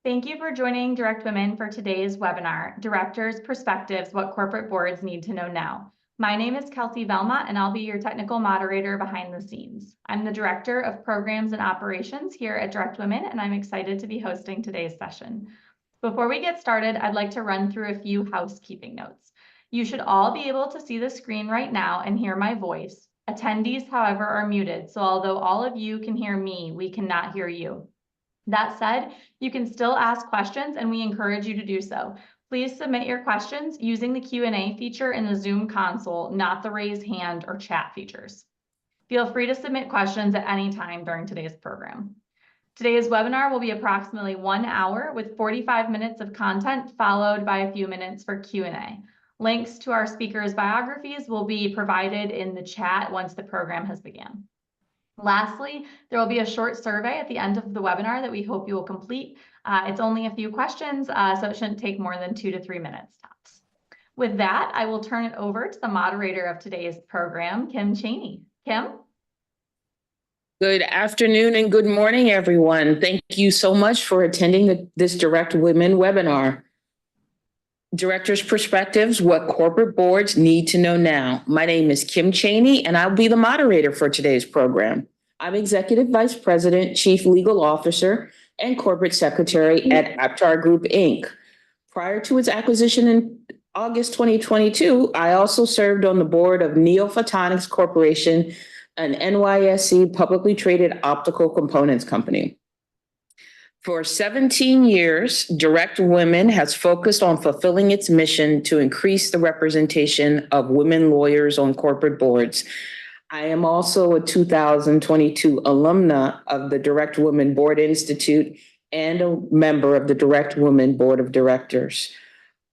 Thank you for joining Direct Women for today's webinar, Directors' Perspectives, What Corporate Boards Need to Know Now. My name is Kelsey Velma, and I'll be your technical moderator behind the scenes. I'm the Director of Programs and Operations here at Direct Women, and I'm excited to be hosting today's session. Before we get started, I'd like to run through a few housekeeping notes. You should all be able to see the screen right now and hear my voice. Attendees, however, are muted, so although all of you can hear me, we cannot hear you. That said, you can still ask questions and we encourage you to do so. Please submit your questions using the Q&A feature in the Zoom console, not the raise hand or chat features. Feel free to submit questions at any time during today's program. Today's webinar will be approximately 1 hour with 45 minutes of content followed by a few minutes for Q&A. Links to our speakers' biographies will be provided in the chat once the program has begun. Lastly, there will be a short survey at the end of the webinar that we hope you will complete. It's only a few questions, so it shouldn't take more than 2 to 3 minutes tops. With that, I will turn it over to the moderator of today's program, Kim Cheney. Kim? Good afternoon and good morning, everyone. Thank you so much for attending this Direct Women webinar. Directors' Perspectives, What Corporate Boards Need to Know Now. My name is Kim Cheney, and I'll be the moderator for today's program. I'm Executive Vice President, Chief Legal Officer, and Corporate Secretary at Aptar Group, Inc. Prior to its acquisition in August 2022, I also served on the board of NeoPhotonics Corporation, an NYSE publicly traded optical components company. For 17 years, Direct Women has focused on fulfilling its mission to increase the representation of women lawyers on corporate boards. I am also a 2022 alumna of the Direct Women Board Institute and a member of the Direct Women Board of Directors.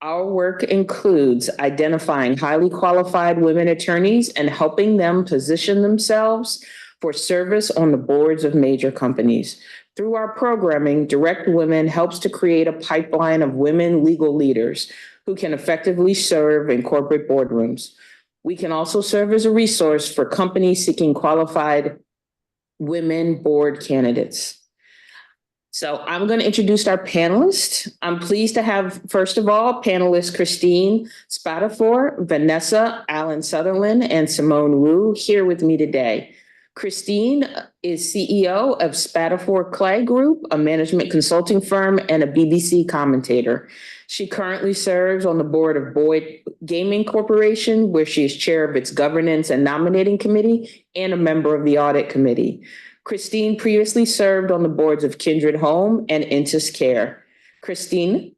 Our work includes identifying highly qualified women attorneys and helping them position themselves for service on the boards of major companies. Through our programming, Direct Women helps to create a pipeline of women legal leaders who can effectively serve in corporate boardrooms. We can also serve as a resource for companies seeking qualified women board candidates. So I'm going to introduce our panelists. I'm pleased to have, first of all, panelists Christine Spatafor, Vanessa Allen Sutherland, and Simone Wu here with me today. Christine is CEO of Spatafor Clay Group, a management consulting firm and a BBC commentator. She currently serves on the board of Boyd Gaming Corporation, where she is chair of its governance and nominating committee and a member of the audit committee. Christine previously served on the boards of Kindred Home and Intis Care. Christine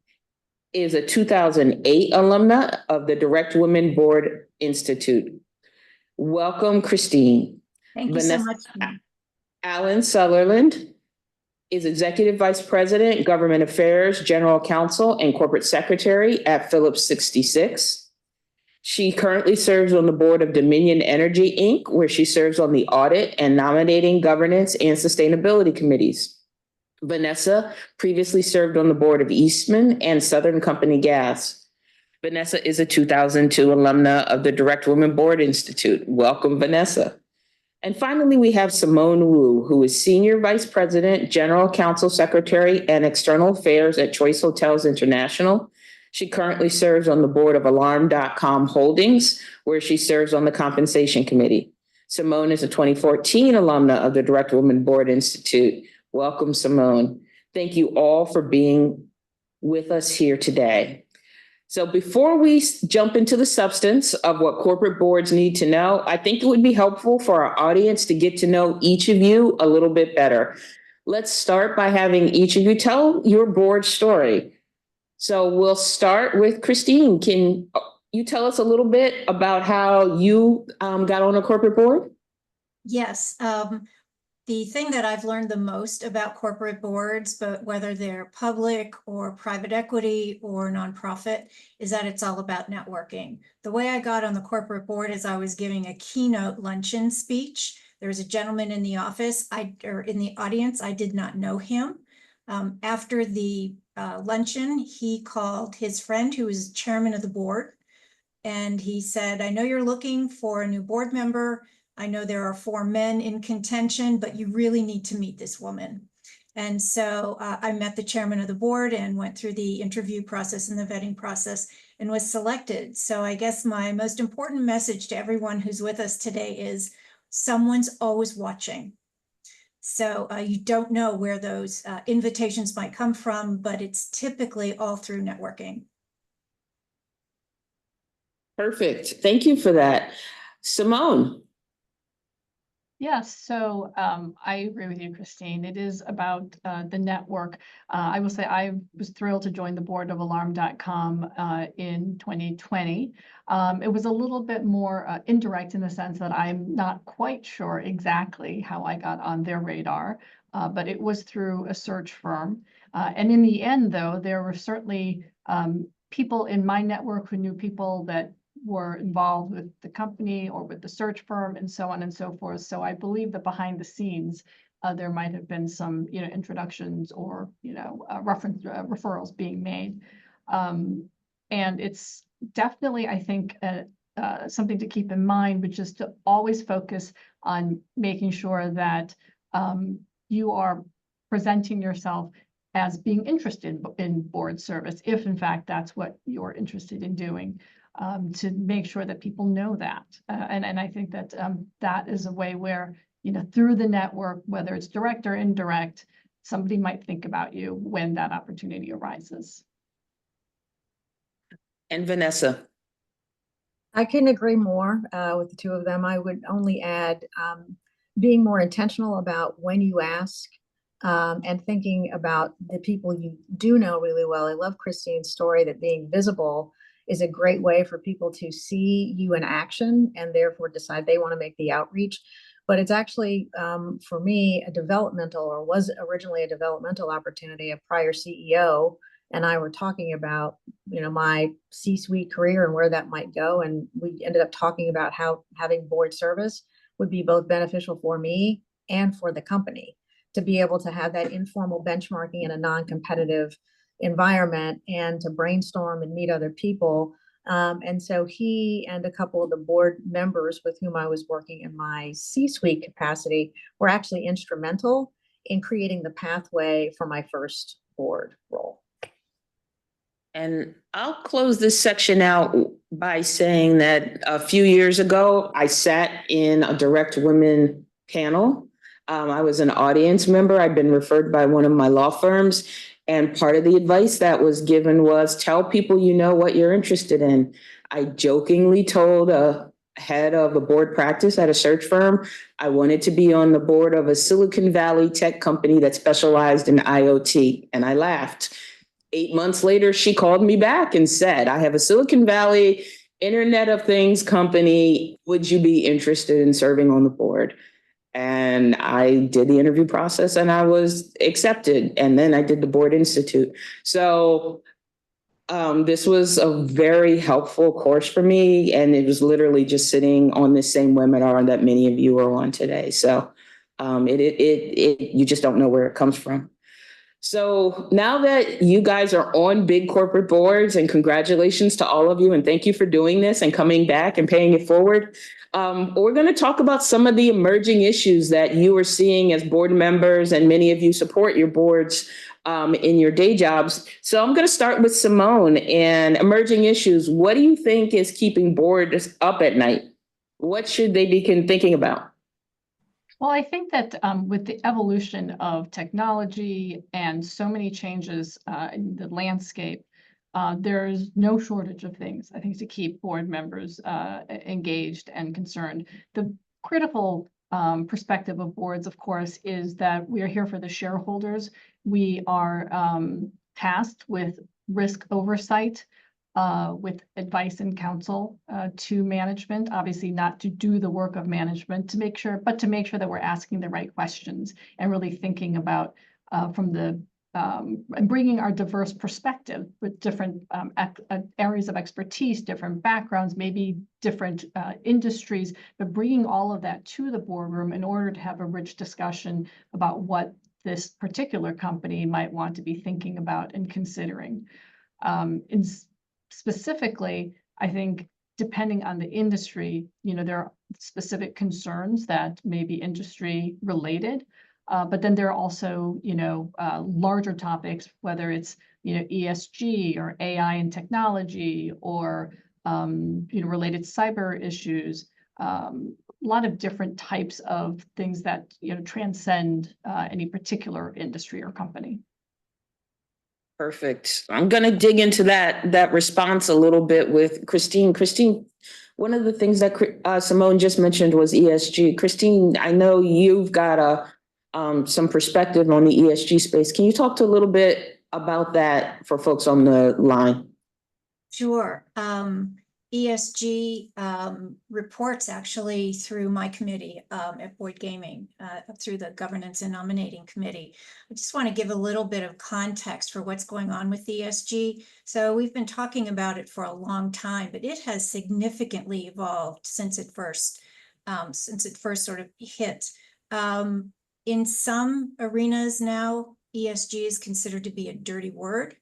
is a 2008 alumna of the Direct Women Board Institute. Welcome, Christine. Thank you so much. Allen Sutherland is Executive Vice President, Government Affairs, General Counsel, and Corporate Secretary at Phillips 66. She currently serves on the board of Dominion Energy, Inc., where she serves on the audit and nominating governance and sustainability committees. Vanessa previously served on the board of Eastman and Southern Company Gas. Vanessa is a 2002 alumna of the Direct Women Board Institute. Welcome, Vanessa. And finally, we have Simone Wu, who is Senior Vice President, General Counsel, Secretary, and External Affairs at Choice Hotels International. She currently serves on the board of Alarm.com Holdings, where she serves on the Compensation Committee. Simone is a 2014 alumna of the Direct Women Board Institute. Welcome, Simone. Thank you all for being with us here today. So before we jump into the substance of what corporate boards need to know, I think it would be helpful for our audience to get to know each of you a little bit better. Let's start by having each of you tell your board story. So we'll start with Christine. Can you tell us a little bit about how you got on a corporate board? Yes. The thing that I've learned the most about corporate boards, but whether they're public or private equity or nonprofit, is that it's all about networking. The way I got on the corporate board is I was giving a keynote luncheon speech. There was a gentleman in the office, in the audience. I did not know him. After the luncheon, he called his friend who was chairman of the board. And he said, I know you're looking for a new board member. I know there are 4 men in contention, but you really need to meet this woman. And so I met the chairman of the board and went through the interview process and the vetting process and was selected. So I guess my most important message to everyone who's with us today is someone's always watching. So you don't know where those invitations might come from, but it's typically all through networking. Perfect. Thank you for that. Simone. Yes, so I agree with you, Christine. It is about the network. I will say I was thrilled to join the board of alarm.com in 2020. It was a little bit more indirect in the sense that I'm not quite sure exactly how I got on their radar, but it was through a search firm. And in the end, though, there were certainly people in my network who knew people that were involved with the company or with the search firm and so on and so forth. So I believe that behind the scenes, there might have been some, introductions or, referrals being made. And it's definitely, I think, something to keep in mind, which is to always focus on making sure that you are presenting yourself as being interested in board service, if in fact that's what you're interested in doing. To make sure that people know that. And I think that that is a way where, through the network, whether it's direct or indirect, somebody might think about you when that opportunity arises. And Vanessa. I couldn't agree more with the two of them. I would only add being more intentional about when you ask and thinking about the people you do know really well. I love Christine's story that being visible is a great way for people to see you in action and therefore decide they want to make the outreach. But it's actually, for me, a developmental, or was originally a developmental opportunity. A prior CEO and I were talking about, my C-suite career and where that might go. And we ended up talking about how having board service would be both beneficial for me and for the company, to be able to have that informal benchmarking in a non-competitive environment and to brainstorm and meet other people. And so he and a couple of the board members with whom I was working in my C-suite capacity were actually instrumental in creating the pathway for my first board role. And I'll close this section out by saying that a few years ago, I sat in a direct women panel. I was an audience member. I'd been referred by one of my law firms. And part of the advice that was given was tell people what you're interested in. I jokingly told a head of a board practice at a search firm, I wanted to be on the board of a Silicon Valley tech company that specialized in IoT. And I laughed. 8 months later, she called me back and said, I have a Silicon Valley Internet of Things company. Would you be interested in serving on the board? And I did the interview process and I was accepted. And then I did the Board Institute. So this was a very helpful course for me. And it was literally just sitting on the same webinar that many of you are on today. So you just don't know where it comes from. So now that you guys are on big corporate boards, and congratulations to all of you, and thank you for doing this and coming back and paying it forward. We're going to talk about some of the emerging issues that you are seeing as board members, and many of you support your boards in your day jobs. So I'm going to start with Simone and emerging issues. What do you think is keeping boards up at night? What should they be thinking about? Well, I think that with the evolution of technology and so many changes in the landscape, there's no shortage of things, I think, to keep board members engaged and concerned. The critical perspective of boards, of course, is that we are here for the shareholders. We are tasked with risk oversight, with advice and counsel to management, obviously not to do the work of management, but to make sure that we're asking the right questions and really thinking about and bringing our diverse perspective with different areas of expertise, different backgrounds, maybe different industries, but bringing all of that to the boardroom in order to have a rich discussion about what this particular company might want to be thinking about and considering. Specifically, I think depending on the industry, there are specific concerns that may be industry related. But then there are also, larger topics, whether it's, ESG or AI and technology or, related cyber issues. A lot of different types of things that, transcend any particular industry or company. Perfect. I'm going to dig into that response a little bit with Christine. Christine, one of the things that Simone just mentioned was ESG. Christine, I know you've got some perspective on the ESG space. Can you talk to a little bit about that for folks on the line? Sure. ESG reports actually through my committee at Boyd Gaming, through the Governance and Nominating Committee. I just want to give a little bit of context for what's going on with ESG. So we've been talking about it for a long time, but it has significantly evolved since it first sort of hit. In some arenas now, ESG is considered to be a dirty word.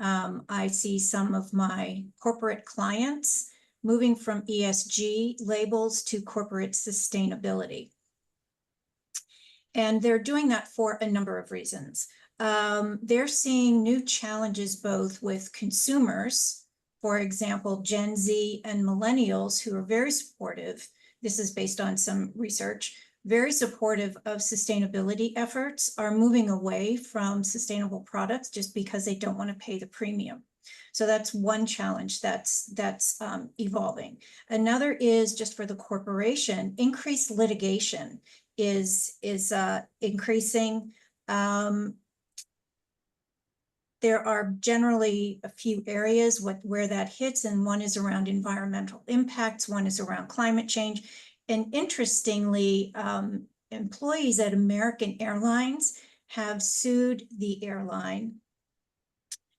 I see some of my corporate clients moving from ESG labels to corporate sustainability. And they're doing that for a number of reasons. They're seeing new challenges both with consumers, for example, Gen Z and millennials who are very supportive. This is based on some research. Very supportive of sustainability efforts are moving away from sustainable products just because they don't want to pay the premium. So that's one challenge that's evolving. Another is just for the corporation, increased litigation is increasing. There are generally a few areas where that hits, and one is around environmental impacts, one is around climate change. And interestingly, employees at American Airlines have sued the airline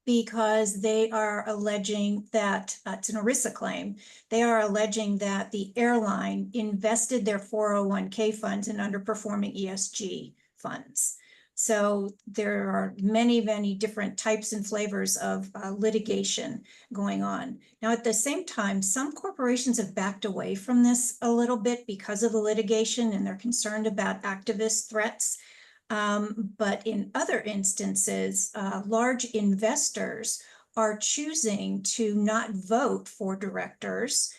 because they are alleging that, it's an ERISA claim, they are alleging that the airline invested their 401k funds in underperforming ESG funds. So there are many, many different types and flavors of litigation going on. Now, at the same time, some corporations have backed away from this a little bit because of the litigation, and they're concerned about activist threats. But in other instances, large investors are choosing to not vote for directors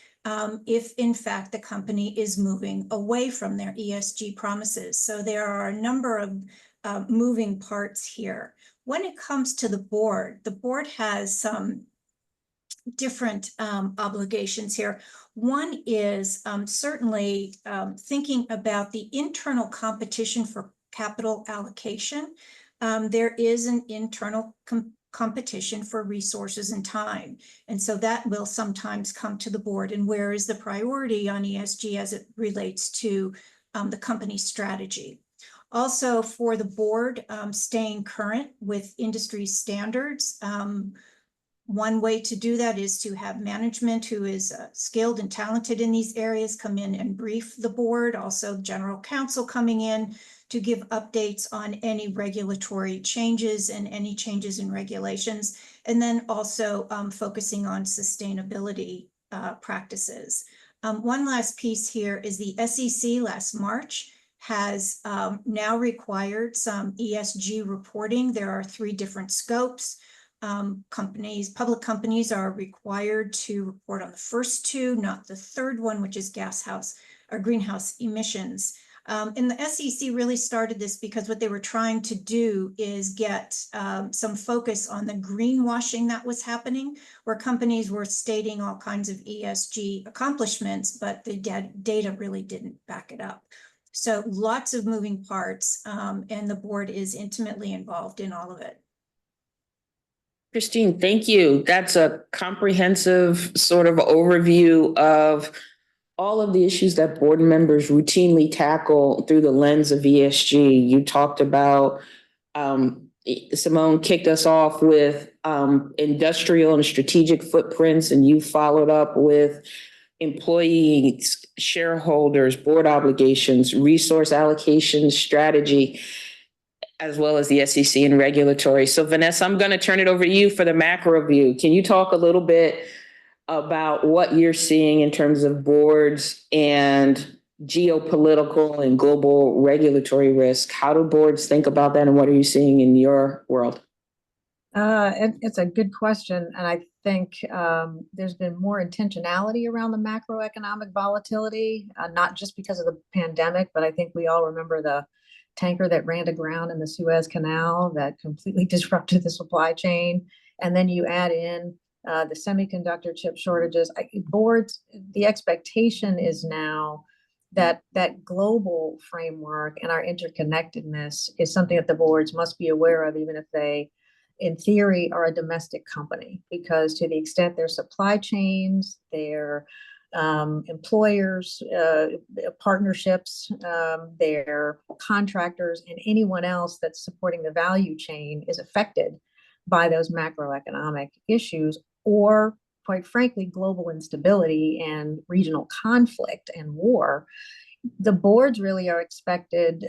if in fact the company is moving away from their ESG promises. So there are a number of moving parts here. When it comes to the board has some different obligations here. One is certainly thinking about the internal competition for capital allocation. There is an internal competition for resources and time. And so that will sometimes come to the board. And where is the priority on ESG as it relates to the company's strategy? Also for the board, staying current with industry standards. One way to do that is to have management who is skilled and talented in these areas come in and brief the board. Also general counsel coming in to give updates on any regulatory changes and any changes in regulations. And then also focusing on sustainability practices. One last piece here is the SEC last March has now required some ESG reporting. There are 3 different scopes. Public companies are required to report on the first 2, not the third one, which is greenhouse emissions. And the SEC really started this because what they were trying to do is get some focus on the greenwashing that was happening, where companies were stating all kinds of ESG accomplishments, but the data really didn't back it up. So lots of moving parts, and the board is intimately involved in all of it. Christine, thank you. That's a comprehensive sort of overview of all of the issues that board members routinely tackle through the lens of ESG. You talked about, Simone kicked us off with industrial and strategic footprints, and you followed up with employees, shareholders, board obligations, resource allocation strategy, as well as the SEC and regulatory. So Vanessa, I'm going to turn it over to you for the macro view. Can you talk a little bit about what you're seeing in terms of boards and geopolitical and global regulatory risk. How do boards think about that, and what are you seeing in your world? It's a good question, and I think there's been more intentionality around the macroeconomic volatility, not just because of the pandemic, but I think we all remember the tanker that ran aground in the Suez Canal that completely disrupted the supply chain. And then you add in the semiconductor chip shortages. Boards, the expectation is now that that global framework and our interconnectedness is something that the boards must be aware of, even if they, in theory, are a domestic company, because to the extent their supply chains, their employers, partnerships, their contractors, and anyone else that's supporting the value chain is affected by those macroeconomic issues, or quite frankly, global instability and regional conflict and war. The boards really are expected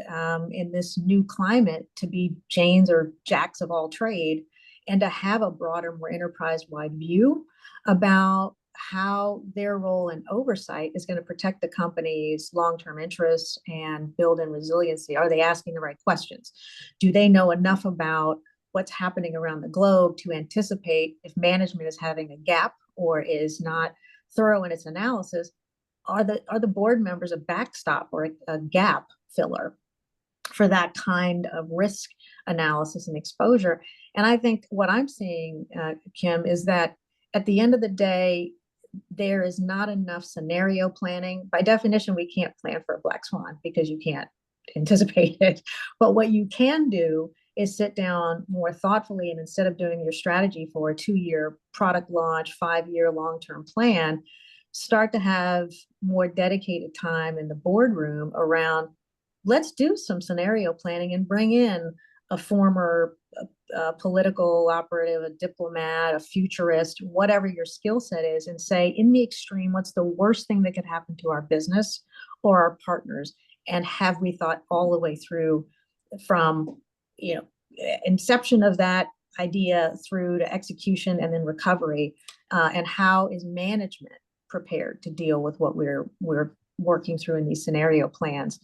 in this new climate to be Janes or Jacks of all trade, and to have a broader, more enterprise-wide view about how their role in oversight is going to protect the company's long-term interests and build in resiliency. Are they asking the right questions? Do they know enough about what's happening around the globe to anticipate if management is having a gap or is not thorough in its analysis? Are the board members a backstop or a gap filler for that kind of risk analysis and exposure? And I think what I'm seeing, Kim, is that at the end of the day, there is not enough scenario planning. By definition, we can't plan for a black swan because you can't anticipate it. But what you can do is sit down more thoughtfully, and instead of doing your strategy for a 2-year product launch, 5-year long-term plan, start to have more dedicated time in the boardroom around, let's do some scenario planning and bring in a former political operative, a diplomat, a futurist, whatever your skill set is, and say, in the extreme, what's the worst thing that could happen to our business or our partners? And have we thought all the way through from, inception of that idea through to execution and then recovery, and how is management prepared to deal with what we're working through in these scenario plans?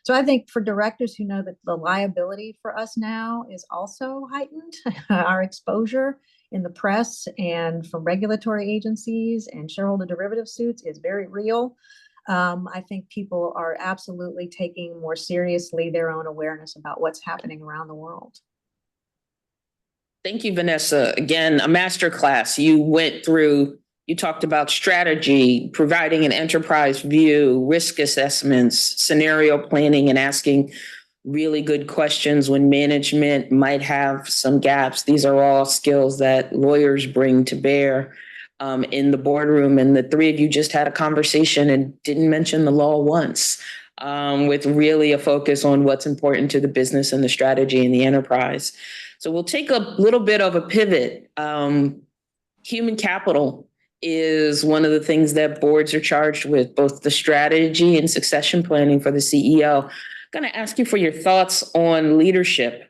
So I think for directors who know that the liability for us now is also heightened, our exposure in the press and from regulatory agencies and shareholder derivative suits is very real. I think people are absolutely taking more seriously their own awareness about what's happening around the world. Thank you, Vanessa. Again, a masterclass. You talked about strategy, providing an enterprise view, risk assessments, scenario planning, and asking really good questions when management might have some gaps. These are all skills that lawyers bring to bear in the boardroom. And the three of you just had a conversation and didn't mention the law once, with really a focus on what's important to the business and the strategy and the enterprise. So we'll take a little bit of a pivot. Human capital is one of the things that boards are charged with, both the strategy and succession planning for the CEO. I'm going to ask you for your thoughts on leadership.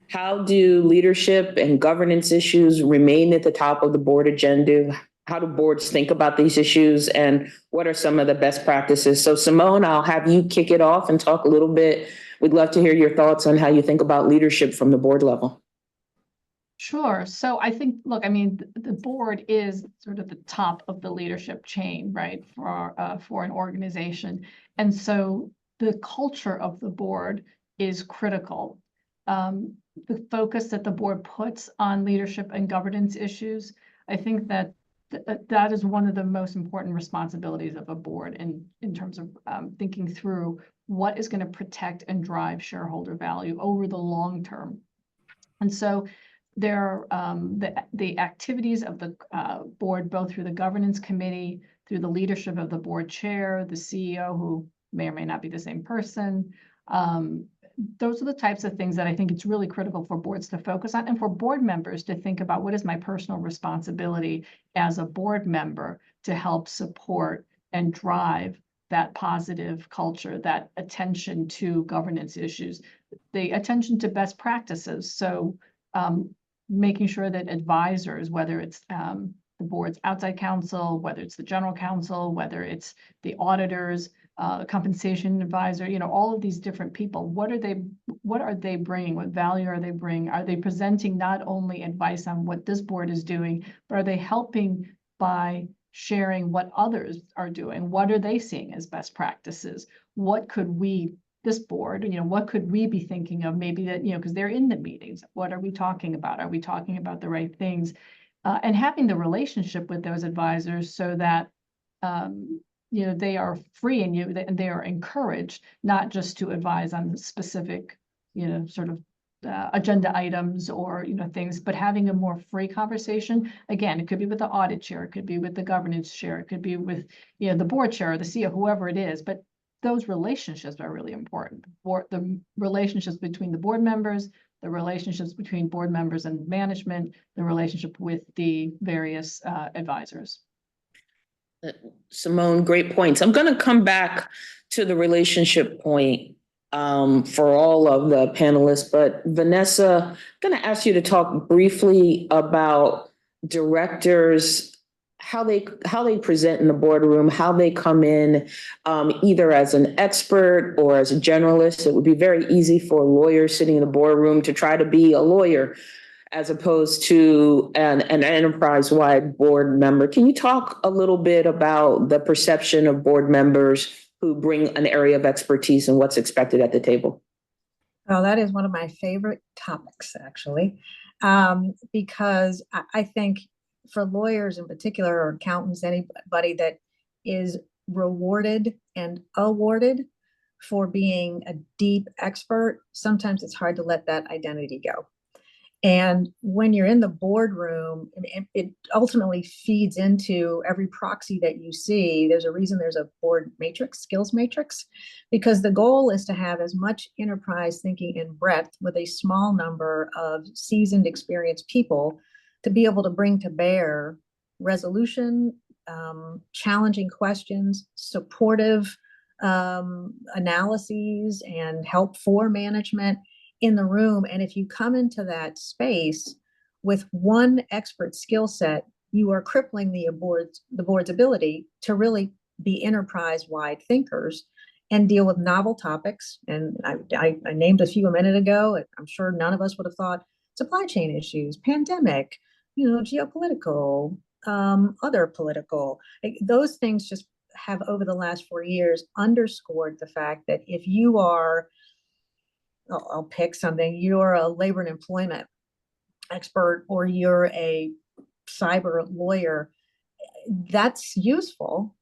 How do leadership and governance issues remain at the top of the board agenda? How do boards think about these issues, and what are some of the best practices? So Simone, I'll have you kick it off and talk a little bit. We'd love to hear your thoughts on how you think about leadership from the board level. Sure. So I think, look, I mean, the board is sort of the top of the leadership chain, right, for an organization. And so the culture of the board is critical. The focus that the board puts on leadership and governance issues, I think that that is one of the most important responsibilities of a board in terms of thinking through what is going to protect and drive shareholder value over the long term. And so there are the activities of the board, both through the governance committee, through the leadership of the board chair, the CEO, who may or may not be the same person. Those are the types of things that I think it's really critical for boards to focus on, and for board members to think about, what is my personal responsibility as a board member to help support and drive that positive culture, that attention to governance issues, the attention to best practices. So making sure that advisors, whether it's the board's outside counsel, whether it's the general counsel, whether it's the auditors, compensation advisor, all of these different people. What are they bringing? What value are they bringing? Are they presenting not only advice on what this board is doing, but are they helping by sharing what others are doing? What are they seeing as best practices? What could this board, what could we be thinking of maybe that, because they're in the meetings, what are we talking about? Are we talking about the right things? And having the relationship with those advisors so that, they are free and they are encouraged not just to advise on specific, sort of agenda items or, things, but having a more free conversation. Again, it could be with the audit chair, it could be with the governance chair, it could be with, the board chair or the CEO, whoever it is, but those relationships are really important. The relationships between the board members, the relationships between board members and management, the relationship with the various advisors. Simone, great points. I'm going to come back to the relationship point for all of the panelists, but Vanessa, I'm going to ask you to talk briefly about directors, how they present in the boardroom, how they come in either as an expert or as a generalist. It would be very easy for a lawyer sitting in the boardroom to try to be a lawyer as opposed to an enterprise-wide board member. Can you talk a little bit about the perception of board members who bring an area of expertise and what's expected at the table? Oh, that is one of my favorite topics, actually, because I think for lawyers in particular, or accountants, anybody that is rewarded and awarded for being a deep expert, sometimes it's hard to let that identity go. And when you're in the boardroom, it ultimately feeds into every proxy that you see. There's a reason there's a board matrix, skills matrix, because the goal is to have as much enterprise thinking and breadth with a small number of seasoned, experienced people to be able to bring to bear resolution, challenging questions, supportive analyses, and help for management in the room. And if you come into that space with one expert skill set, you are crippling the board's ability to really be enterprise-wide thinkers and deal with novel topics. And I named a few a minute ago. I'm sure none of us would have thought supply chain issues, pandemic, geopolitical, other political. Those things just have over the last 4 years underscored the fact that if you are, I'll pick something, you're a labor and employment expert or you're a cyber lawyer, that's useful,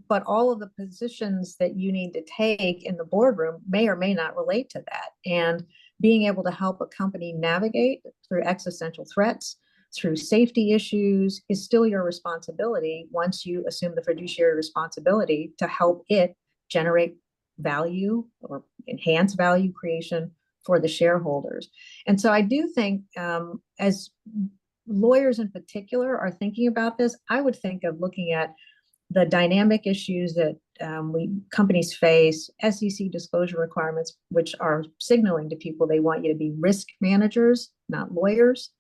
but all of the positions that you need to take in the boardroom may or may not relate to that. And being able to help a company navigate through existential threats, through safety issues is still your responsibility once you assume the fiduciary responsibility to help it generate value or enhance value creation for the shareholders. And so I do think as lawyers in particular are thinking about this, I would think of looking at the dynamic issues that companies face, SEC disclosure requirements, which are signaling to people they want you to be risk managers, not lawyers.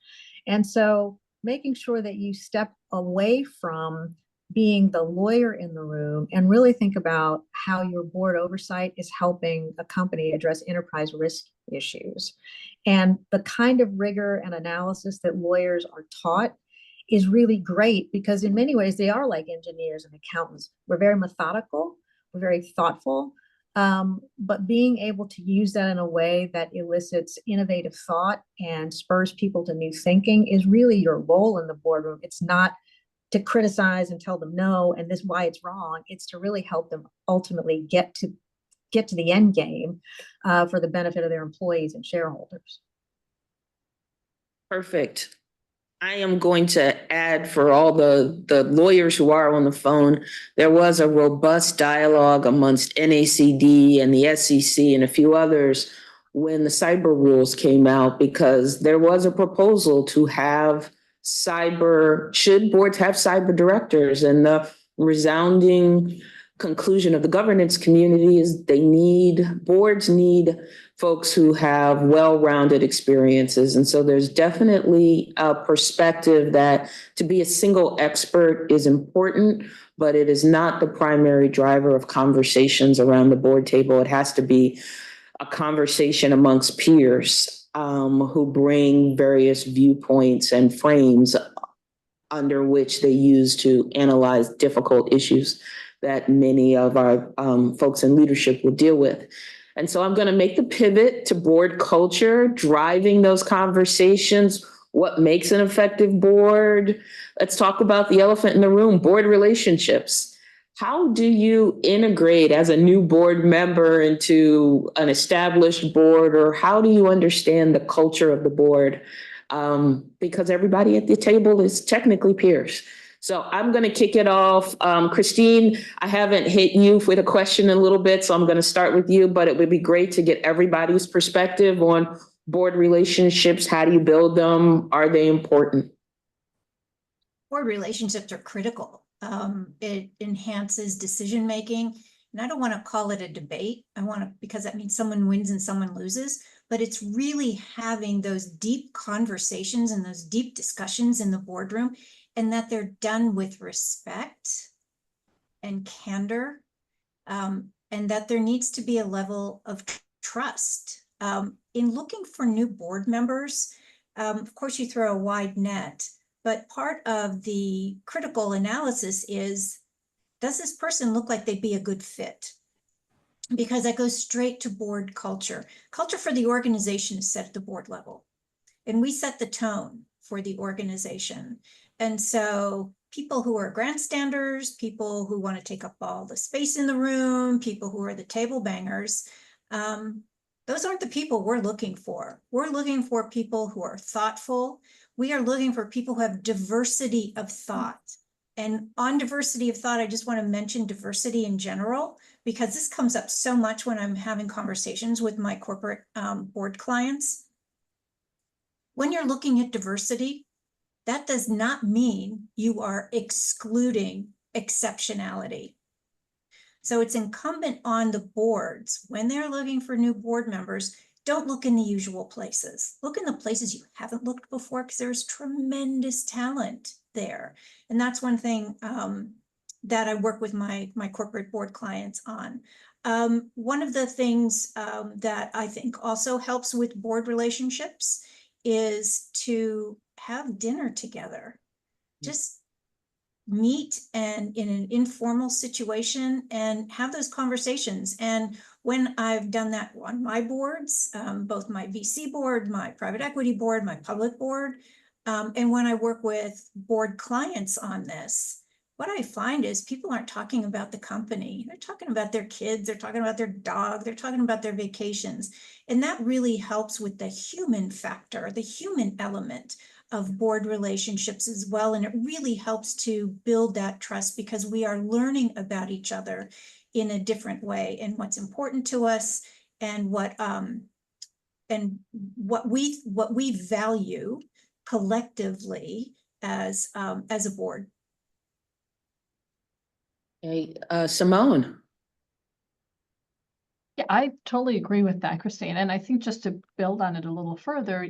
And so making sure that you step away from being the lawyer in the room and really think about how your board oversight is helping a company address enterprise risk issues. And the kind of rigor and analysis that lawyers are taught is really great because in many ways they are like engineers and accountants. We're very methodical, we're very thoughtful, but being able to use that in a way that elicits innovative thought and spurs people to new thinking is really your role in the boardroom. It's not to criticize and tell them no and this why it's wrong. It's to really help them ultimately get to the end game for the benefit of their employees and shareholders. Perfect. I am going to add for all the lawyers who are on the phone, there was a robust dialogue amongst NACD and the SEC and a few others when the cyber rules came out, because there was a proposal to have should boards have cyber directors, and the resounding conclusion of the governance community is boards need folks who have well-rounded experiences. And so there's definitely a perspective that to be a single expert is important, but it is not the primary driver of conversations around the board table. It has to be a conversation amongst peers who bring various viewpoints and frames under which they use to analyze difficult issues that many of our folks in leadership will deal with. And so I'm going to make the pivot to board culture, driving those conversations. What makes an effective board? Let's talk about the elephant in the room, board relationships. How do you integrate as a new board member into an established board, or how do you understand the culture of the board? Because everybody at the table is technically peers. So I'm going to kick it off. Christine, I haven't hit you with a question in a little bit, so I'm going to start with you, but it would be great to get everybody's perspective on board relationships. How do you build them? Are they important? Board relationships are critical. It enhances decision-making. And I don't want to call it a debate. Because that means someone wins and someone loses, but it's really having those deep conversations and those deep discussions in the boardroom, and that they're done with respect and candor, and that there needs to be a level of trust. In looking for new board members, of course, you throw a wide net, but part of the critical analysis is, does this person look like they'd be a good fit? Because that goes straight to board culture. Culture for the organization is set at the board level, and we set the tone for the organization. And so people who are grandstanders, people who want to take up all the space in the room, people who are the table bangers, those aren't the people we're looking for. We're looking for people who are thoughtful. We are looking for people who have diversity of thought. And on diversity of thought, I just want to mention diversity in general, because this comes up so much when I'm having conversations with my corporate board clients. When you're looking at diversity, that does not mean you are excluding exceptionality. So it's incumbent on the boards, when they're looking for new board members, don't look in the usual places. Look in the places you haven't looked before, because there's tremendous talent there. And that's one thing that I work with my corporate board clients on. One of the things that I think also helps with board relationships is to have dinner together. Just meet and in an informal situation and have those conversations. And when I've done that on my boards, both my VC board, my private equity board, my public board, and when I work with board clients on this, what I find is people aren't talking about the company. They're talking about their kids, they're talking about their dog, they're talking about their vacations. And that really helps with the human factor, the human element of board relationships as well. And it really helps to build that trust, because we are learning about each other in a different way, and what's important to us, and what we value collectively as a board. Hey, Simone. Yeah, I totally agree with that, Christine. And I think just to build on it a little further,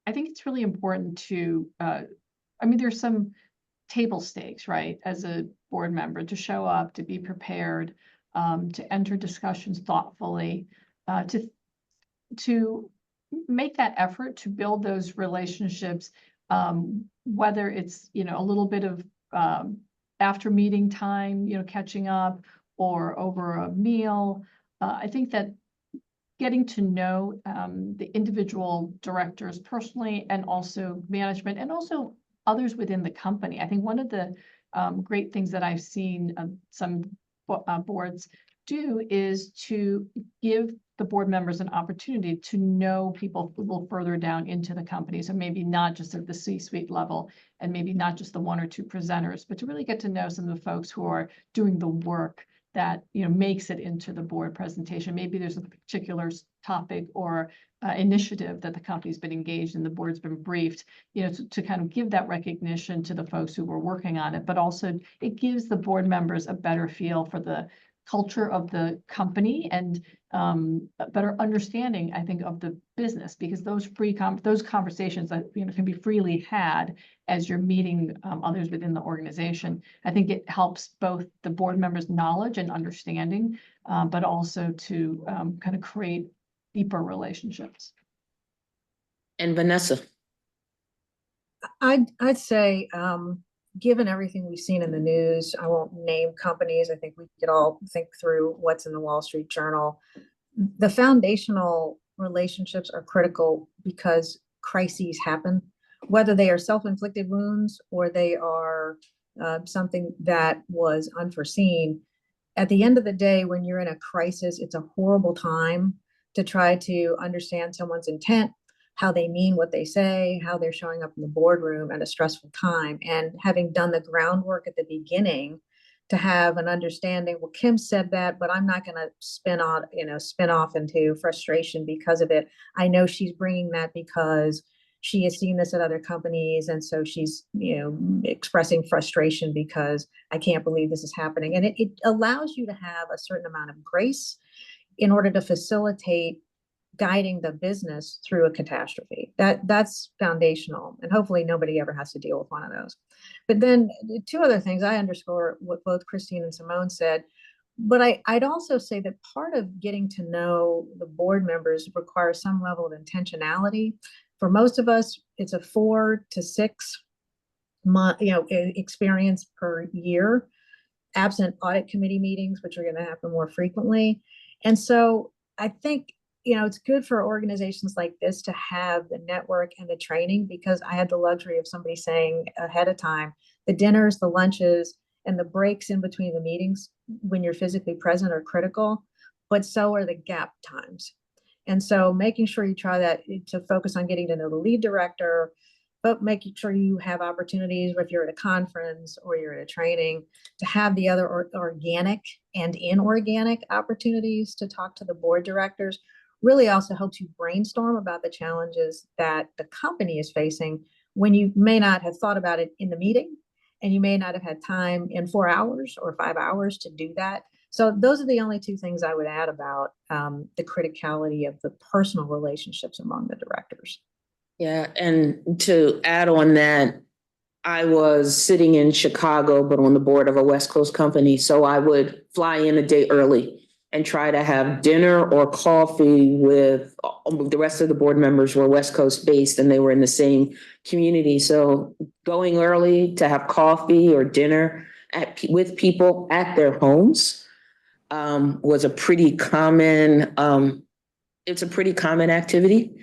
I think it's really important to, there's some table stakes, right? As a board member, to show up, to be prepared, to enter discussions thoughtfully, to make that effort to build those relationships, whether it's, a little bit of after meeting time, catching up, or over a meal. I think that getting to know the individual directors personally, and also management, and also others within the company. I think one of the great things that I've seen some boards do is to give the board members an opportunity to know people a little further down into the company. So maybe not just at the C-suite level, and maybe not just the one or two presenters, but to really get to know some of the folks who are doing the work that, makes it into the board presentation. Maybe there's a particular topic or initiative that the company's been engaged in, the board's been briefed, to kind of give that recognition to the folks who were working on it, but also it gives the board members a better feel for the culture of the company and a better understanding, I think, of the business, because those conversations that can be freely had as you're meeting others within the organization. I think it helps both the board members' knowledge and understanding, but also to kind of create deeper relationships. And Vanessa. I'd say, given everything we've seen in the news, I won't name companies. I think we could all think through what's in the Wall Street Journal. The foundational relationships are critical because crises happen, whether they are self-inflicted wounds or they are something that was unforeseen. At the end of the day, when you're in a crisis, it's a horrible time to try to understand someone's intent, how they mean what they say, how they're showing up in the boardroom at a stressful time. And having done the groundwork at the beginning to have an understanding, well, Kim said that, but I'm not going to spin off into frustration because of it. I know she's bringing that because she has seen this at other companies. And so she's, expressing frustration because I can't believe this is happening. And it allows you to have a certain amount of grace in order to facilitate guiding the business through a catastrophe. That's foundational, and hopefully nobody ever has to deal with one of those. But then two other things, I underscore what both Christine and Simone said, but I'd also say that part of getting to know the board members requires some level of intentionality. For most of us, it's a 4 to 6 month, experience per year, absent audit committee meetings, which are going to happen more frequently. And so I think, it's good for organizations like this to have the network and the training, because I had the luxury of somebody saying ahead of time, the dinners, the lunches, and the breaks in between the meetings when you're physically present are critical, but so are the gap times. And so making sure you try that to focus on getting to know the lead director, but making sure you have opportunities, if you're at a conference or you're at a training, to have the other organic and inorganic opportunities to talk to the board directors really also helps you brainstorm about the challenges that the company is facing when you may not have thought about it in the meeting, and you may not have had time in 4 hours or 5 hours to do that. So those are the only two things I would add about the criticality of the personal relationships among the directors. Yeah, and to add on that, I was sitting in Chicago, but on the board of a West Coast company. So I would fly in a day early and try to have dinner or coffee with the rest of the board members were West Coast based, and they were in the same community. So going early to have coffee or dinner with people at their homes was a pretty common, it's a pretty common activity.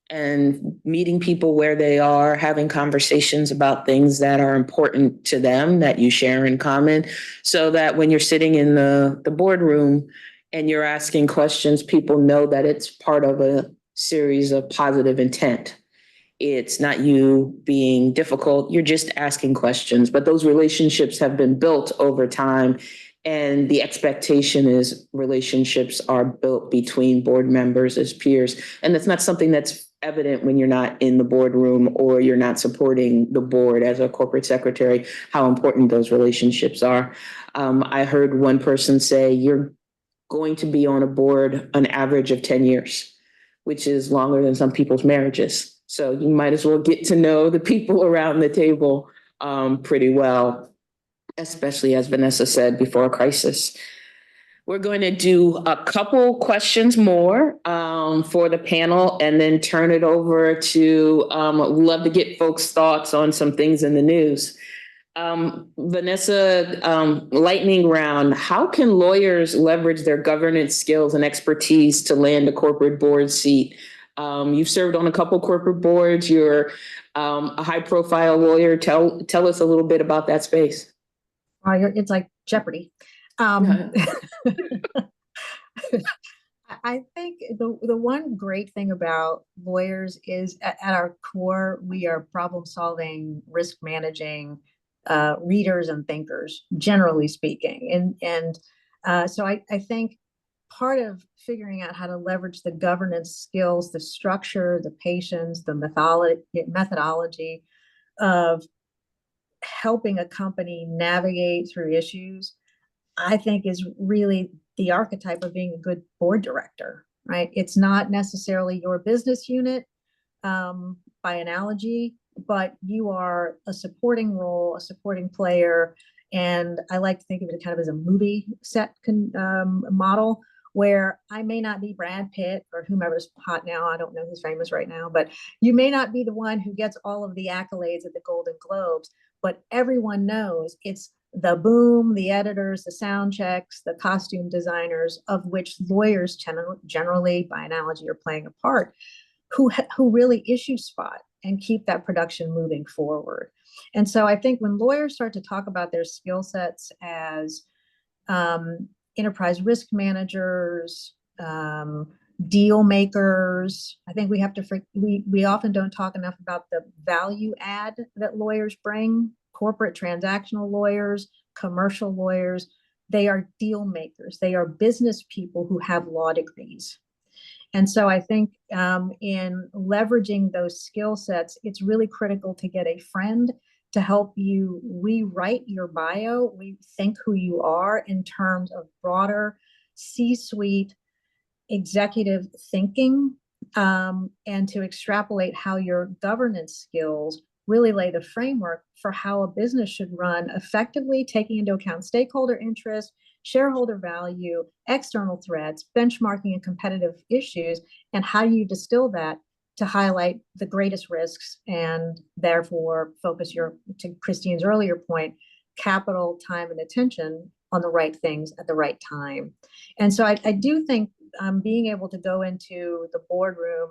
And meeting people where they are, having conversations about things that are important to them that you share in common, so that when you're sitting in the boardroom and you're asking questions, people know that it's part of a series of positive intent. It's not you being difficult, you're just asking questions, but those relationships have been built over time. And the expectation is relationships are built between board members as peers. And that's not something that's evident when you're not in the boardroom or you're not supporting the board as a corporate secretary, how important those relationships are. I heard one person say, you're going to be on a board an average of 10 years, which is longer than some people's marriages. So you might as well get to know the people around the table pretty well, especially as Vanessa said, before a crisis. We're going to do a couple questions more for the panel and then turn it over to, we'd love to get folks' thoughts on some things in the news. Vanessa, lightning round, how can lawyers leverage their governance skills and expertise to land a corporate board seat? You've served on a couple corporate boards, you're a high profile lawyer. Tell us a little bit about that space. It's like Jeopardy. I think the one great thing about lawyers is at our core, we are problem solving, risk managing readers and thinkers, generally speaking. And So I think part of figuring out how to leverage the governance skills, the structure, the patience, the methodology of helping a company navigate through issues, I think is really the archetype of being a good board director, right? It's not necessarily your business unit by analogy, but you are a supporting role, a supporting player. And I like to think of it kind of as a movie set model where I may not be Brad Pitt or whomever's hot now. I don't know who's famous right now, but you may not be the one who gets all of the accolades at the Golden Globes, but everyone knows it's the boom, the editors, the sound checks, the costume designers, of which lawyers generally, by analogy, are playing a part, who really issue spot and keep that production moving forward. And so I think when lawyers start to talk about their skill sets as enterprise risk managers, deal makers, I think we have to, we often don't talk enough about the value add that lawyers bring. Corporate transactional lawyers, commercial lawyers, they are deal makers. They are business people who have law degrees. And so I think in leveraging those skill sets, it's really critical to get a friend to help you rewrite your bio, rethink who you are in terms of broader C-suite executive thinking, and to extrapolate how your governance skills really lay the framework for how a business should run effectively, taking into account stakeholder interest, shareholder value, external threats, benchmarking and competitive issues, and how you distill that to highlight the greatest risks and therefore focus to Christine's earlier point, capital, time, and attention on the right things at the right time. And so I do think being able to go into the boardroom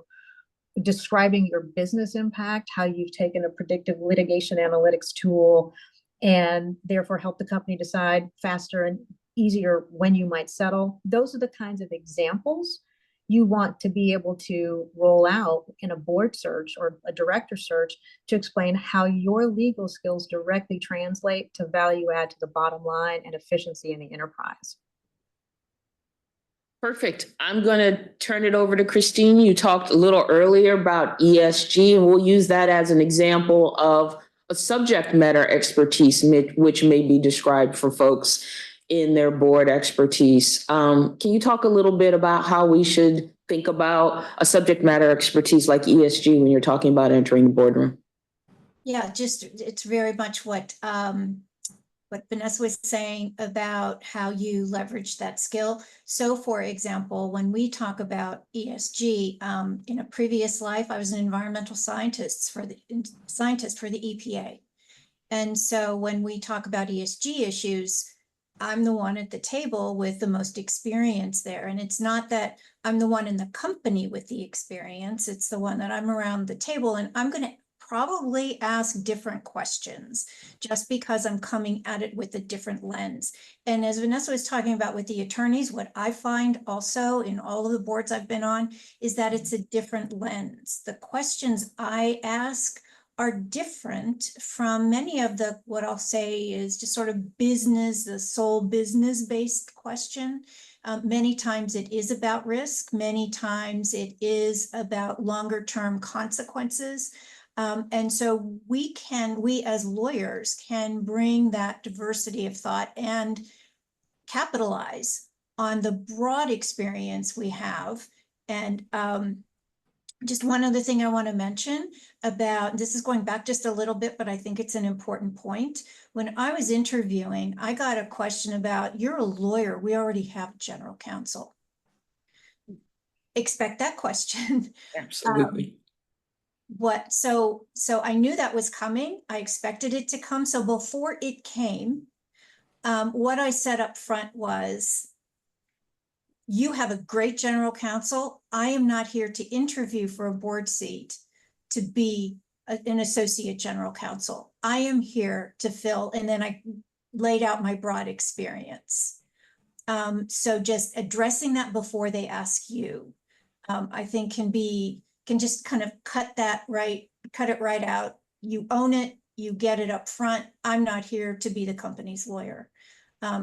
describing your business impact, how you've taken a predictive litigation analytics tool and therefore help the company decide faster and easier when you might settle. Those are the kinds of examples you want to be able to roll out in a board search or a director search to explain how your legal skills directly translate to value add to the bottom line and efficiency in the enterprise. Perfect. I'm going to turn it over to Christine. You talked a little earlier about ESG, and we'll use that as an example of a subject matter expertise, which may be described for folks in their board expertise. Can you talk a little bit about how we should think about a subject matter expertise like ESG when you're talking about entering the boardroom? Yeah, it's very much what Vanessa was saying about how you leverage that skill. So for example, when we talk about ESG, in a previous life, I was an environmental scientist for the EPA. And so when we talk about ESG issues, I'm the one at the table with the most experience there. And it's not that I'm the one in the company with the experience, it's the one that I'm around the table, and I'm going to probably ask different questions just because I'm coming at it with a different lens. And as Vanessa was talking about with the attorneys, what I find also in all of the boards I've been on is that it's a different lens. The questions I ask are different from many of the, what I'll say is just sort of business, the sole business-based question. Many times it is about risk. Many times it is about longer-term consequences. And so we as lawyers can bring that diversity of thought and capitalize on the broad experience we have. And just one other thing I want to mention about, this is going back just a little bit, but I think it's an important point. When I was interviewing, I got a question about, you're a lawyer, we already have general counsel. Expect that question. Absolutely. So I knew that was coming. I expected it to come. So before it came, what I said up front was, you have a great general counsel. I am not here to interview for a board seat to be an associate general counsel. I am here to fill, and then I laid out my broad experience. So just addressing that before they ask you, I think can just kind of cut it right out. You own it, you get it up front. I'm not here to be the company's lawyer.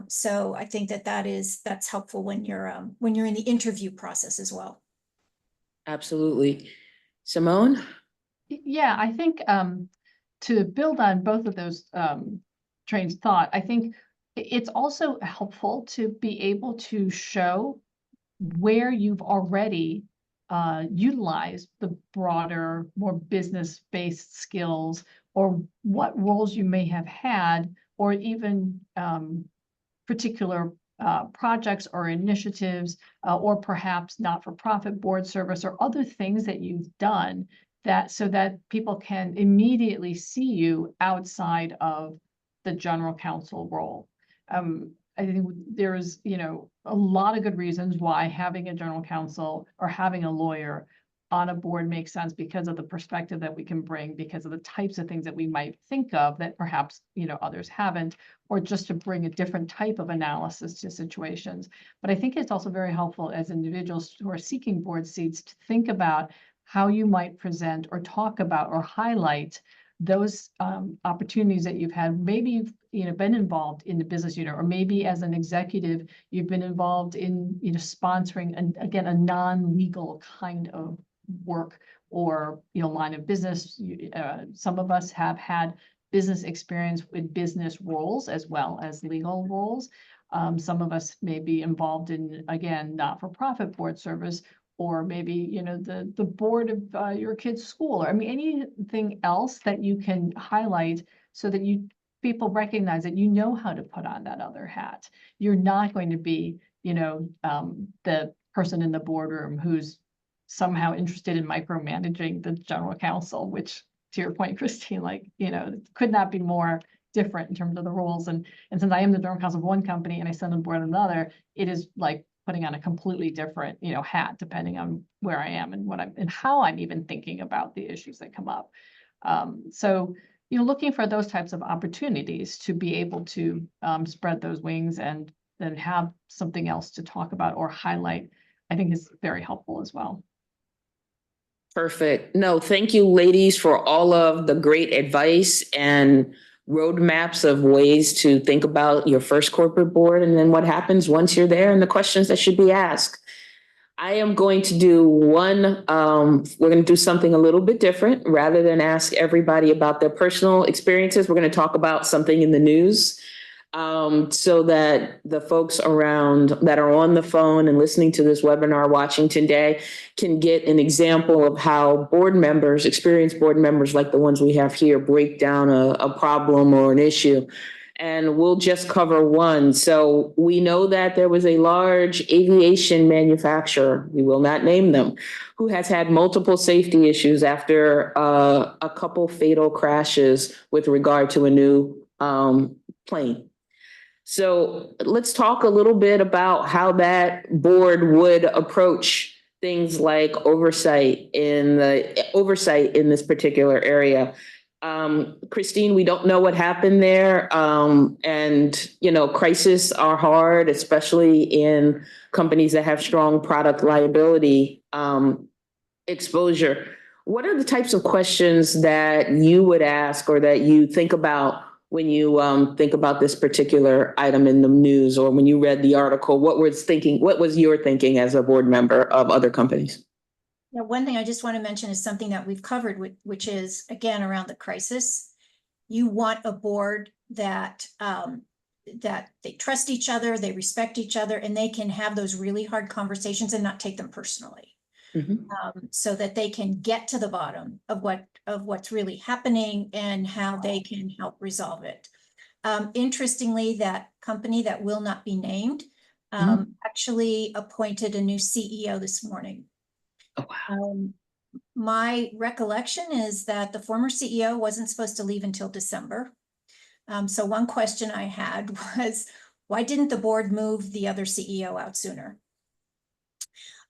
So I think that's helpful when you're in the interview process as well. Absolutely. Simone? Yeah, I think to build on both of those trains of thought, I think it's also helpful to be able to show where you've already utilized the broader, more business-based skills, or what roles you may have had, or even particular projects or initiatives, or perhaps not-for-profit board service or other things that you've done, that so that people can immediately see you outside of the general counsel role. I think there's, a lot of good reasons why having a general counsel or having a lawyer on a board makes sense, because of the perspective that we can bring, because of the types of things that we might think of that perhaps, others haven't, or just to bring a different type of analysis to situations. But I think it's also very helpful as individuals who are seeking board seats to think about how you might present or talk about or highlight those opportunities that you've had. Maybe you've been involved in the business unit, or maybe as an executive, you've been involved in sponsoring, and again, a non-legal kind of work or line of business. Some of us have had business experience with business roles as well as legal roles. Some of us may be involved in, again, not-for-profit board service, or maybe the board of your kid's school, or anything else that you can highlight, so that people recognize that how to put on that other hat. You're not going to be the person in the boardroom who's somehow interested in micromanaging the general counsel, which, to your point, Christine, could not be more different in terms of the roles. And since I am the general counsel of one company and I sit on the board of another, it is like putting on a completely different, hat, depending on where I am and how I'm even thinking about the issues that come up. So, looking for those types of opportunities to be able to spread those wings and then have something else to talk about or highlight, I think is very helpful as well. Perfect. No, thank you, ladies, for all of the great advice and roadmaps of ways to think about your first corporate board, and then what happens once you're there, and the questions that should be asked. I am going to do we're going to do something a little bit different. Rather than ask everybody about their personal experiences, we're going to talk about something in the news. So that the folks around that are on the phone and listening to this webinar, watching today, can get an example of how board members, experienced board members like the ones we have here, break down a problem or an issue. And we'll just cover one. So we know that there was a large aviation manufacturer, we will not name them, who has had multiple safety issues after a couple fatal crashes with regard to a new plane. So let's talk a little bit about how that board would approach things like oversight in this particular area. Christine, we don't know what happened there. And crises are hard, especially in companies that have strong product liability exposure. What are the types of questions that you would ask, or that you think about when you think about this particular item in the news, or when you read the article? What was your thinking as a board member of other companies? Yeah, one thing I just want to mention is something that we've covered, which is, again, around the crisis. You want a board that they trust each other, they respect each other, and they can have those really hard conversations and not take them personally. So that they can get to the bottom of what's really happening and how they can help resolve it. Interestingly, that company that will not be named actually appointed a new CEO this morning. Oh, wow. My recollection is that the former CEO wasn't supposed to leave until December. So one question I had was, why didn't the board move the other CEO out sooner?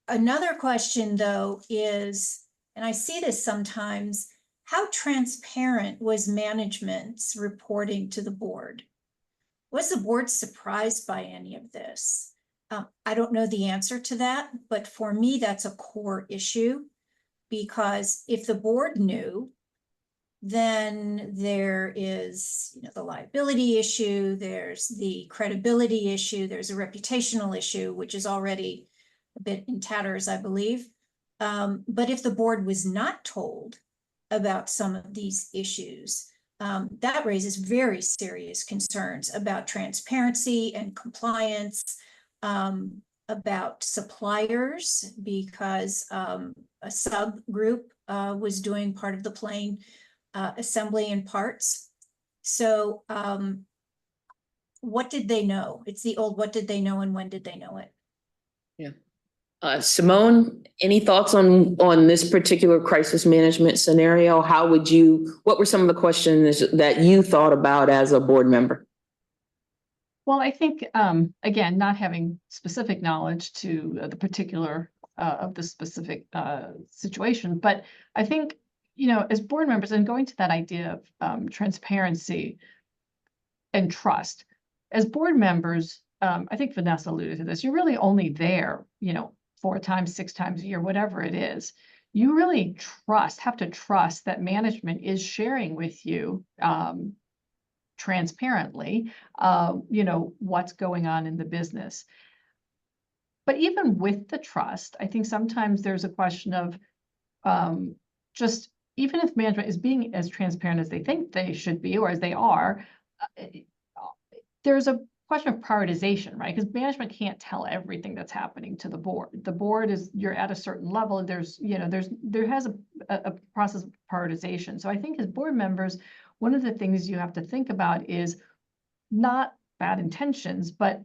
Another question, though, is, and I see this sometimes, how transparent was management's reporting to the board? Was the board surprised by any of this? I don't know the answer to that, but for me, that's a core issue, because if the board knew, Then there is, the liability issue, there's the credibility issue, there's a reputational issue, which is already a bit in tatters, I believe. But if the board was not told about some of these issues, that raises very serious concerns about transparency and compliance, about suppliers, because a subgroup was doing part of the plane assembly and parts. So what did they know? It's the old what did they know and when did they know it? Simone, any thoughts on this particular crisis management scenario? What were some of the questions that you thought about as a board member? Well, I think, again, not having specific knowledge to the particular of the specific situation, but I think, as board members and going to that idea of transparency and trust, as board members, I think Vanessa alluded to this, you're really only there, 4 times, 6 times a year, whatever it is. You really have to trust that management is sharing with you transparently, what's going on in the business. But even with the trust, I think sometimes there's a question of just even if management is being as transparent as they think they should be or as they are, there's a question of prioritization, right? Because management can't tell everything that's happening to the board. The board you're at a certain level. There has a process of prioritization. So I think as board members, one of the things you have to think about is not bad intentions, but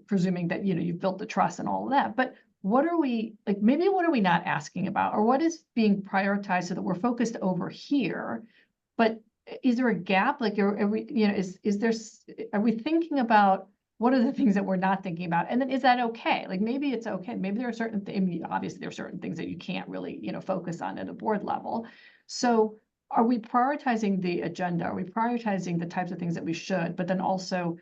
presuming that, you've built the trust and all of that, but what are we not asking about, or what is being prioritized so that we're focused over here, but is there a gap? Like, are we, are we thinking about what are the things that we're not thinking about? And then is that okay? Like, maybe it's okay. Maybe there are certain things, obviously there are certain things that you can't really, focus on at a board level. So are we prioritizing the agenda? Are we prioritizing the types of things that we should, but then also,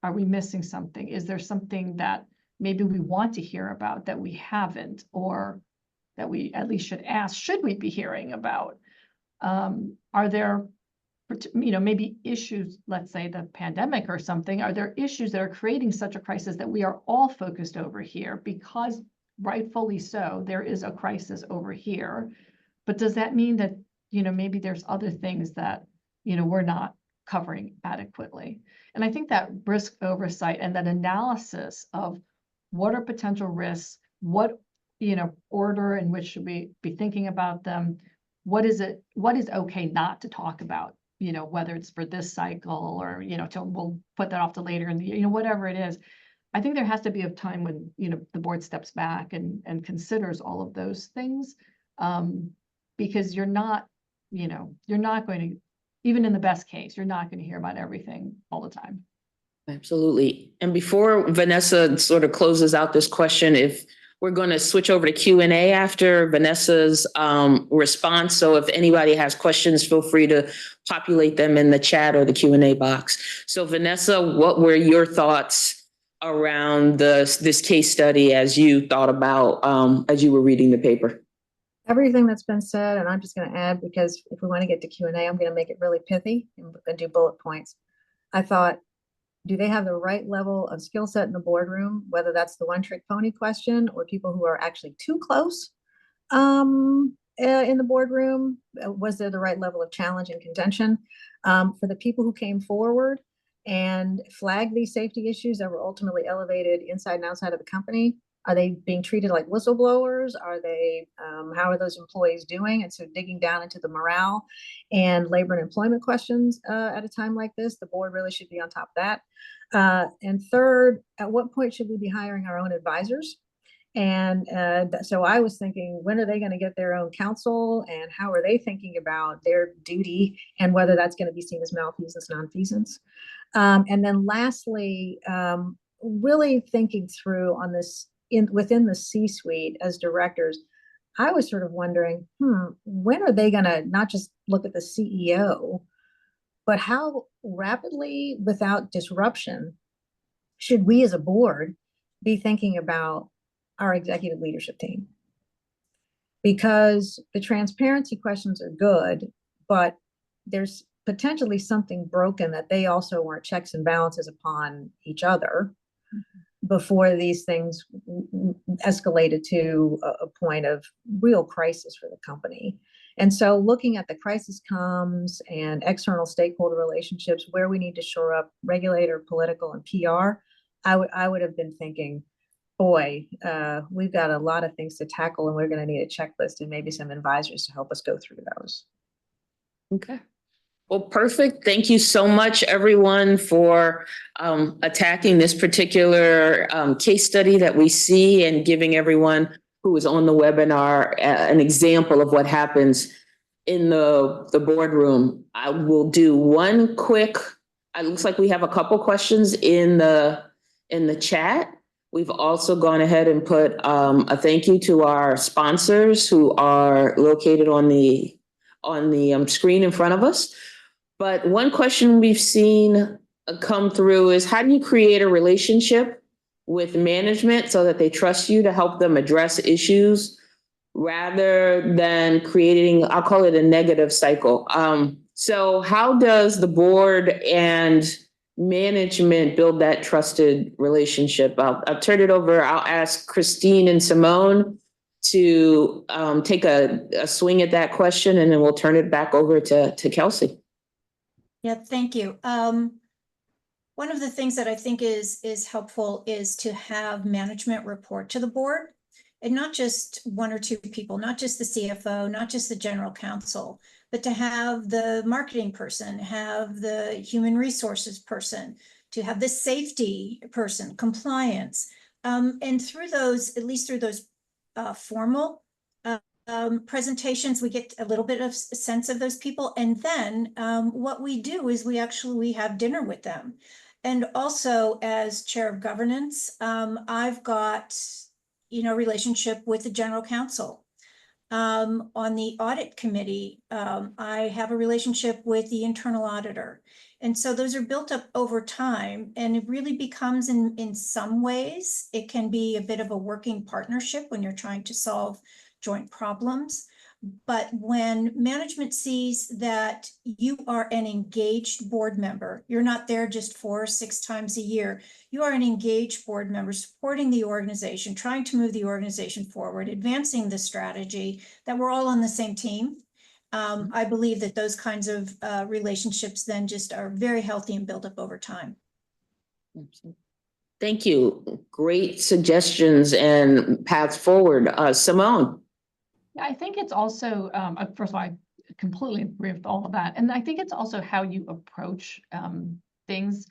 are we missing something? Is there something that maybe we want to hear about that we haven't, or that we at least should ask, should we be hearing about? Are there, maybe issues, let's say the pandemic or something, are there issues that are creating such a crisis that we are all focused over here because rightfully so, there is a crisis over here. But does that mean that, maybe there's other things that, we're not covering adequately? And I think that risk oversight and that analysis of what are potential risks, what, order in which should we be thinking about them, what is okay not to talk about, whether it's for this cycle or, we'll put that off to later in the year, whatever it is. I think there has to be a time when, the board steps back and considers all of those things, because you're not going to, even in the best case, you're not going to hear about everything all the time. Absolutely. And before Vanessa sort of closes out this question, if we're going to switch over to Q&A after Vanessa's response. So if anybody has questions, feel free to populate them in the chat or the Q&A box. So Vanessa, what were your thoughts around this case study as you thought about, as you were reading the paper? Everything that's been said, and I'm just going to add, because if we want to get to Q&A, I'm going to make it really pithy and do bullet points. I thought, do they have the right level of skill set in the boardroom, whether that's the one-trick pony question or people who are actually too close in the boardroom? Was there the right level of challenge and contention? For the people who came forward and flagged these safety issues that were ultimately elevated inside and outside of the company, are they being treated like whistleblowers? Are they, how are those employees doing? And so digging down into the morale and labor and employment questions at a time like this, the board really should be on top of that. And third, at what point should we be hiring our own advisors? And so I was thinking, when are they going to get their own counsel, and how are they thinking about their duty and whether that's going to be seen as malfeasance, nonfeasance? And then lastly, really thinking through on this within the C-suite as directors, I was sort of wondering, when are they going to not just look at the CEO, but how rapidly, without disruption, should we as a board be thinking about our executive leadership team? because the transparency questions are good, but there's potentially something broken that they also weren't checks and balances upon each other before these things escalated to a point of real crisis for the company. And so looking at the crisis comms and external stakeholder relationships, where we need to shore up regulator, political, and PR, I would have been thinking, boy, we've got a lot of things to tackle, and we're going to need a checklist and maybe some advisors to help us go through those. Okay. Well, perfect. Thank you so much, everyone, for attacking this particular case study that we see and giving everyone who is on the webinar an example of what happens in the boardroom. I will do one quick, it looks like we have a couple questions in the chat. We've also gone ahead and put a thank you to our sponsors who are located on the screen in front of us. But one question we've seen come through is, how do you create a relationship with management so that they trust you to help them address issues rather than creating, I'll call it a negative cycle. So how does the board and management build that trusted relationship? I'll turn it over. I'll ask Christine and Simone to take a swing at that question, and then we'll turn it back over to Kelsey. Yeah, thank you. One of the things that I think is helpful is to have management report to the board, and not just one or two people, not just the CFO, not just the general counsel, but to have the marketing person, have the human resources person, to have the safety person, compliance. And through those, at least through those formal presentations, we get a little bit of a sense of those people. And then what we do is we have dinner with them. And also, as chair of governance, I've got, relationship with the general counsel. On the audit committee, I have a relationship with the internal auditor. And so those are built up over time, and it really becomes in some ways, it can be a bit of a working partnership when you're trying to solve joint problems. But when management sees that you are an engaged board member, you're not there just 4 or 6 times a year, you are an engaged board member supporting the organization, trying to move the organization forward, advancing the strategy, that we're all on the same team. I believe that those kinds of relationships then just are very healthy and build up over time. Thank you. Great suggestions and paths forward. Simone. I think it's also, first of all, I completely agree with all of that. And I think it's also how you approach things,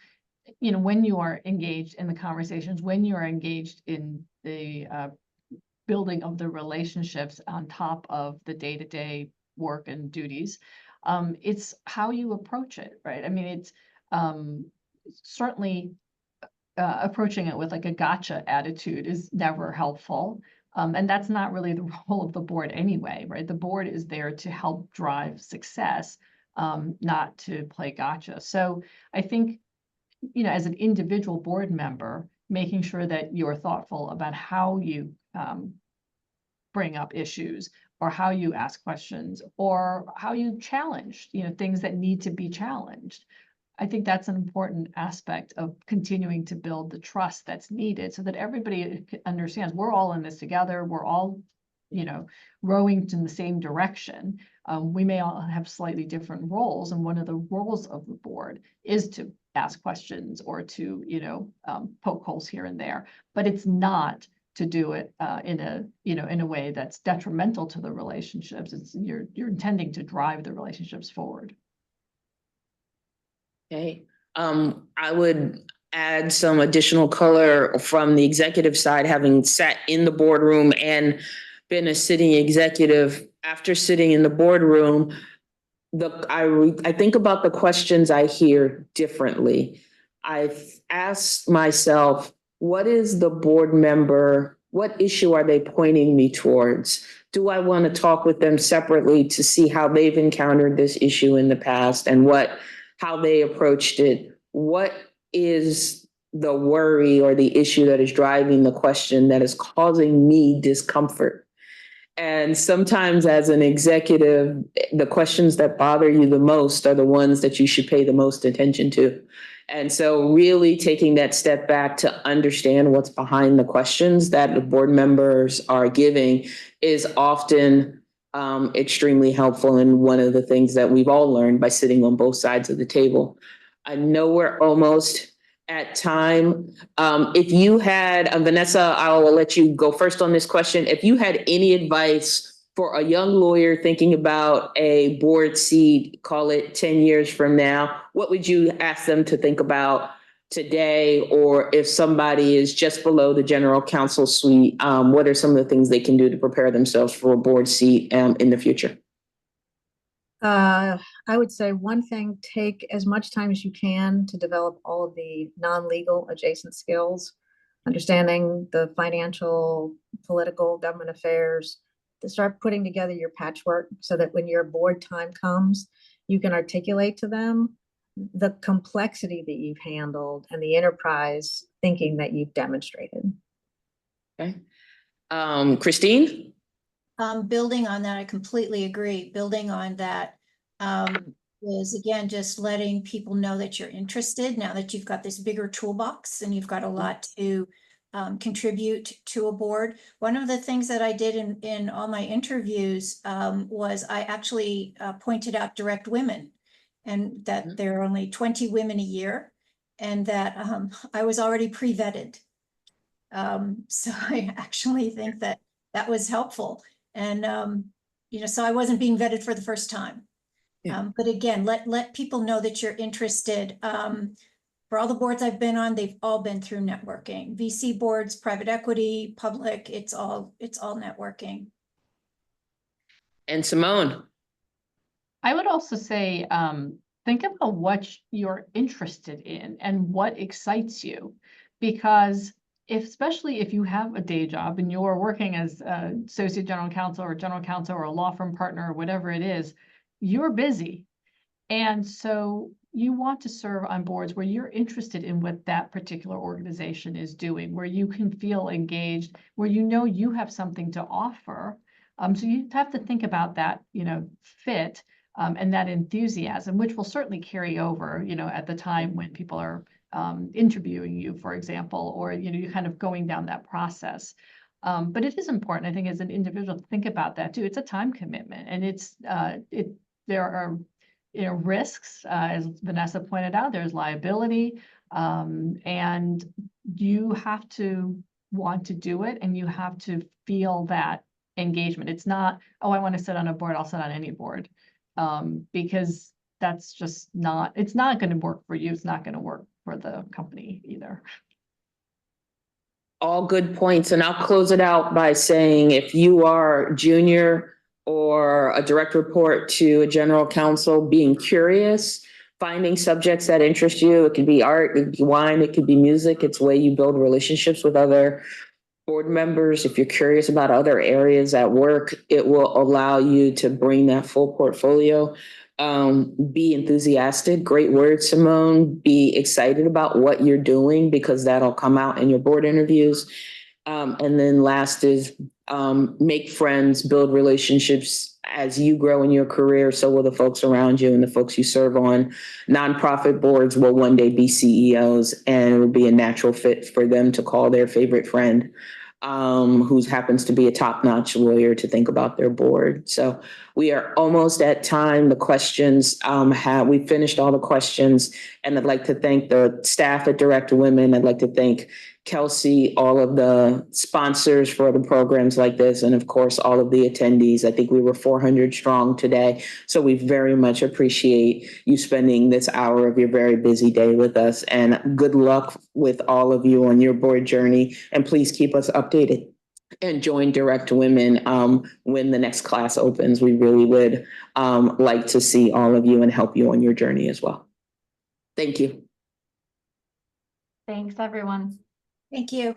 when you are engaged in the conversations, when you are engaged in the building of the relationships on top of the day-to-day work and duties. It's how you approach it, right? I mean, it's certainly approaching it with like a gotcha attitude is never helpful. And that's not really the role of the board anyway, right? The board is there to help drive success, not to play gotcha. So I think, as an individual board member, making sure that you're thoughtful about how you bring up issues, or how you ask questions, or how you challenge, things that need to be challenged. I think that's an important aspect of continuing to build the trust that's needed so that everybody understands we're all in this together. We're all, rowing in the same direction. We may all have slightly different roles. And one of the roles of the board is to ask questions or to, poke holes here and there, but it's not to do it in a way that's detrimental to the relationships. It's you're intending to drive the relationships forward. Okay. I would add some additional color from the executive side, having sat in the boardroom and been a sitting executive. After sitting in the boardroom, I think about the questions I hear differently. I've asked myself, what is the board member, what issue are they pointing me towards? Do I want to talk with them separately to see how they've encountered this issue in the past and how they approached it? What is the worry or the issue that is driving the question that is causing me discomfort? And sometimes as an executive, the questions that bother you the most are the ones that you should pay the most attention to. And so really taking that step back to understand what's behind the questions that the board members are giving is often extremely helpful, and one of the things that we've all learned by sitting on both sides of the table. I know we're almost at time. If you had, Vanessa, I will let you go first on this question. If you had any advice for a young lawyer thinking about a board seat, call it 10 years from now, what would you ask them to think about today? Or if somebody is just below the general counsel suite, what are some of the things they can do to prepare themselves for a board seat in the future? I would say one thing, take as much time as you can to develop all of the non-legal adjacent skills, understanding the financial, political, government affairs, to start putting together your patchwork so that when your board time comes, you can articulate to them the complexity that you've handled and the enterprise thinking that you've demonstrated. Okay. Christine? Building on that, I completely agree. Building on that is again, just letting people know that you're interested now that you've got this bigger toolbox and you've got a lot to contribute to a board. One of the things that I did in all my interviews was I actually pointed out direct women, and that there are only 20 women a year, and that I was already pre-vetted. So I actually think that that was helpful. And, so I wasn't being vetted for the first time. Yeah. But again, let people know that you're interested. For all the boards I've been on, they've all been through networking. VC boards, private equity, public, it's all networking. And Simone? I would also say, think about what you're interested in and what excites you, because especially if you have a day job and you're working as associate general counsel or a law firm partner or whatever it is, you're busy. And so you want to serve on boards where you're interested in what that particular organization is doing, where you can feel engaged, where you know you have something to offer. So you have to think about that, fit and that enthusiasm, which will certainly carry over, at the time when people are interviewing you, for example, or, you're kind of going down that process. But it is important, I think, as an individual to think about that too. It's a time commitment, and there are, risks, as Vanessa pointed out, there's liability, and you have to want to do it, and you have to feel that engagement. It's not, oh, I want to sit on a board, I'll sit on any board, because that's just not, it's not going to work for you. It's not going to work for the company either. All good points. And I'll close it out by saying, if you are junior or a direct report to a general counsel, being curious, finding subjects that interest you, it could be art, it could be wine, it could be music. It's the way you build relationships with other board members. If you're curious about other areas at work, it will allow you to bring that full portfolio. Be enthusiastic. Great word, Simone. Be excited about what you're doing, because that'll come out in your board interviews. And then last is make friends, build relationships. As you grow in your career, so will the folks around you, and the folks you serve on nonprofit boards will one day be CEOs, and it will be a natural fit for them to call their favorite friend who happens to be a top-notch lawyer to think about their board. So we are almost at time. The questions we finished all the questions, and I'd like to thank the staff at Direct Women. I'd like to thank Kelsey, all of the sponsors for the programs like this, and of course, all of the attendees. I think we were 400 strong today. So we very much appreciate you spending this hour of your very busy day with us, and good luck with all of you on your board journey. And please keep us updated and join Direct Women when the next class opens. We really would like to see all of you and help you on your journey as well. Thank you. Thanks, everyone. Thank you.